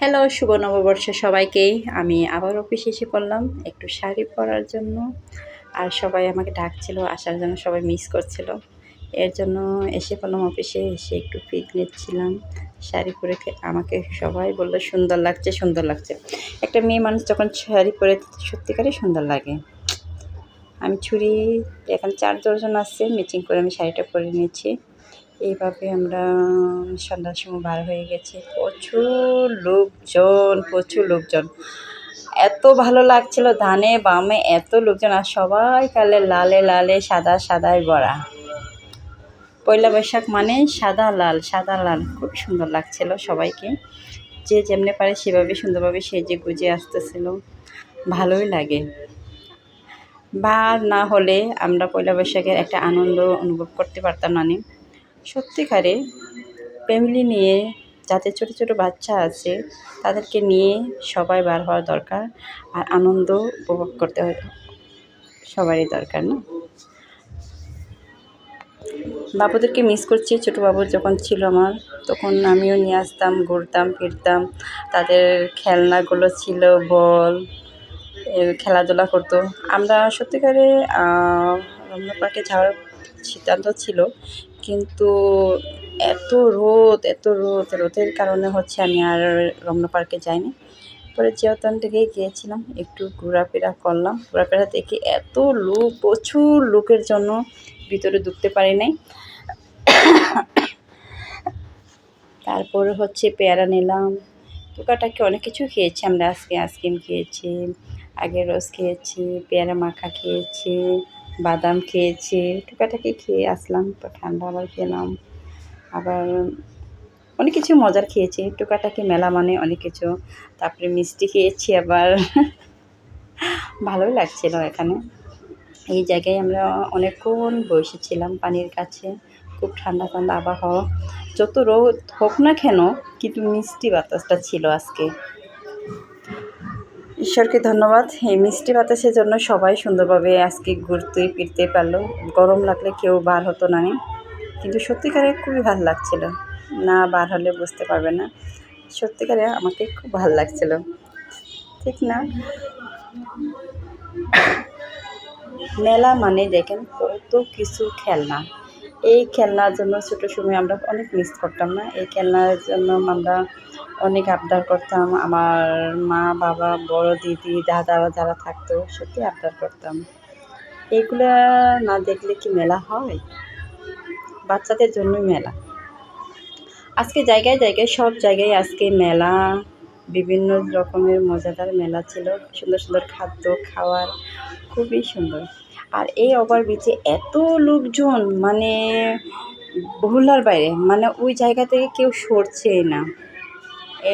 Hello, শুভ নববর্ষ সবাইকে। আমি আবার অফিসে এসে পড়লাম একটু শাড়ি পরার জন্য। আর সবাই আমাকে ডাকছিল আসার জন্য, সবাই মিস করছিল। এর জন্য এসে পড়লাম অফিসে, এসে একটু পিক নিচ্ছিলাম। শাড়ি পরে আমাকে সবাই বলল সুন্দর লাগছে, সুন্দর লাগছে। একটা মেয়ে মানুষ যখন শাড়ি পরে সত্যিকারই সুন্দর লাগে। আমি ছুরি এখন 4 জন আসছে, ম্যাচিং করে আমি শাড়িটা পরে নিয়েছি। এইভাবে আমরা সন্ধ্যার সময় বার হয়ে গেছি। প্রচুর লোকজন। এত ভালো লাগছিল, ডানে বামে এত লোকজন, আর সবাই কালে লালে লালে সাদা সাদায় ভরা। পয়লা বৈশাখ মানে সাদা লাল খুব সুন্দর লাগছিল সবাইকে। যে যেমনি পারে সেভাবে সুন্দরভাবে সেজে গুজে আসতেছিল, ভালোই লাগে। বার না হলে আমরা পয়লা বৈশাখের একটা আনন্দ অনুভব করতে পারতাম না। সত্যিকারে ফ্যামিলি নিয়ে, যাদের ছোটো ছোটো বাচ্চা আছে তাদেরকে নিয়ে সবাই বার হওয়া দরকার। আর আনন্দ উপভোগ করতে হয়, সবারই দরকার না। বাবুদেরকে মিস করছি। ছোটো বাবু যখন ছিল আমার, তখন আমিও নিয়ে আসতাম, ঘুরতাম ফিরতাম। তাদের খেলনাগুলো ছিল, বল, খেলাধুলা করতো। আমরা সত্যিকারে রমনা পার্কে যাওয়ার সিদ্ধান্ত ছিল, কিন্তু রোদের কারণে আমি আর রমনা পার্কে যাইনি। পরে জিয়াউদ্দান থেকে গিয়েছিলাম, একটু ঘোরাফেরা করলাম। ঘোরাফেরা দেখে এত লোক, প্রচুর লোকের জন্য ভিতরে ঢুকতে পারি নাই। তারপরে পেয়ারা নিলাম, টুকাটাকি অনেক কিছু খেয়েছি আমরা। আজকে আইসক্রিম খেয়েছি, আগে রোজ খেয়েছি, পেয়ারা মাখা খেয়েছি, বাদাম খেয়েছি, টুকাটাকি খেয়ে আসলাম। ঠান্ডা আবার খেলাম, আবার অনেক কিছু মজার খেয়েছি। টুকাটাকি মেলা মানে অনেক কিছু। তারপরে মিষ্টি খেয়েছি আবার। ভালোই লাগছিল এখানে। এই জায়গায় আমরা অনেকক্ষণ বসেছিলাম পানির কাছে। খুব ঠান্ডা ঠান্ডা আবহাওয়া, যত রোদ হোক না কেন, কিন্তু মিষ্টি বাতাসটা ছিল আজকে। ঈশ্বরকে ধন্যবাদ, এই মিষ্টি বাতাসের জন্য সবাই সুন্দরভাবে আজকে ঘুরতে ফিরতে পারলো। গরম লাগলে কেউ বার হতো না, কিন্তু সত্যিকারে খুবই ভালো লাগছিল। না বার হলে বুঝতে পারবে না, সত্যিকারে আমাকে খুব ভালো লাগছিল, ঠিক না? মেলা মানে দেখেন কত কিছু খেলনা। এই খেলনার জন্য ছোটো সময় আমরা অনেক মিস করতাম না। এই খেলনার জন্য আমরা অনেক আবদার করতাম। আমার মা বাবা, বড় দিদি, দাদারা যারা থাকতো, সত্যি আবদার করতাম। এইগুলা না দেখলে কি মেলা হয়? বাচ্চাদের জন্যই মেলা। আজকে জায়গায় জায়গায়, সব জায়গায় আজকে মেলা, বিভিন্ন রকমের মজাদার মেলা ছিল। সুন্দর সুন্দর খাদ্য খাওয়ার, খুবই সুন্দর। আর এই ওভারব্রিজে এত লোকজন, মানে বহুলার বাইরে, মানে ওই জায়গা থেকে কেউ সরছেই না।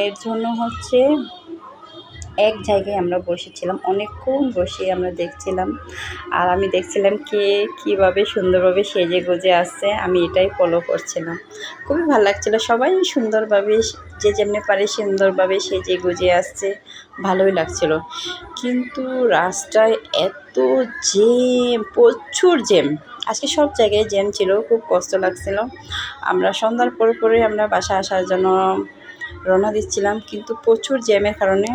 এর জন্য এক জায়গায় আমরা বসেছিলাম, অনেকক্ষণ বসে আমরা দেখছিলাম। আর আমি দেখছিলাম কে কীভাবে সুন্দরভাবে সেজে গুজে আসছে, আমি এটাই ফলো করছিলাম। খুবই ভালো লাগছিলো, সবাই সুন্দরভাবে, যে যেমনি পারে সুন্দরভাবে সেজে গুজে আসছে, ভালোই লাগছিলো। কিন্তু রাস্তায় এত জ্যাম, প্রচুর জ্যাম। আজকে সব জায়গায় জ্যাম ছিল, খুব কষ্ট লাগছিল। আমরা সন্ধ্যার পরে আমরা বাসায় আসার জন্য রওনা দিচ্ছিলাম, কিন্তু প্রচুর জ্যামের কারণে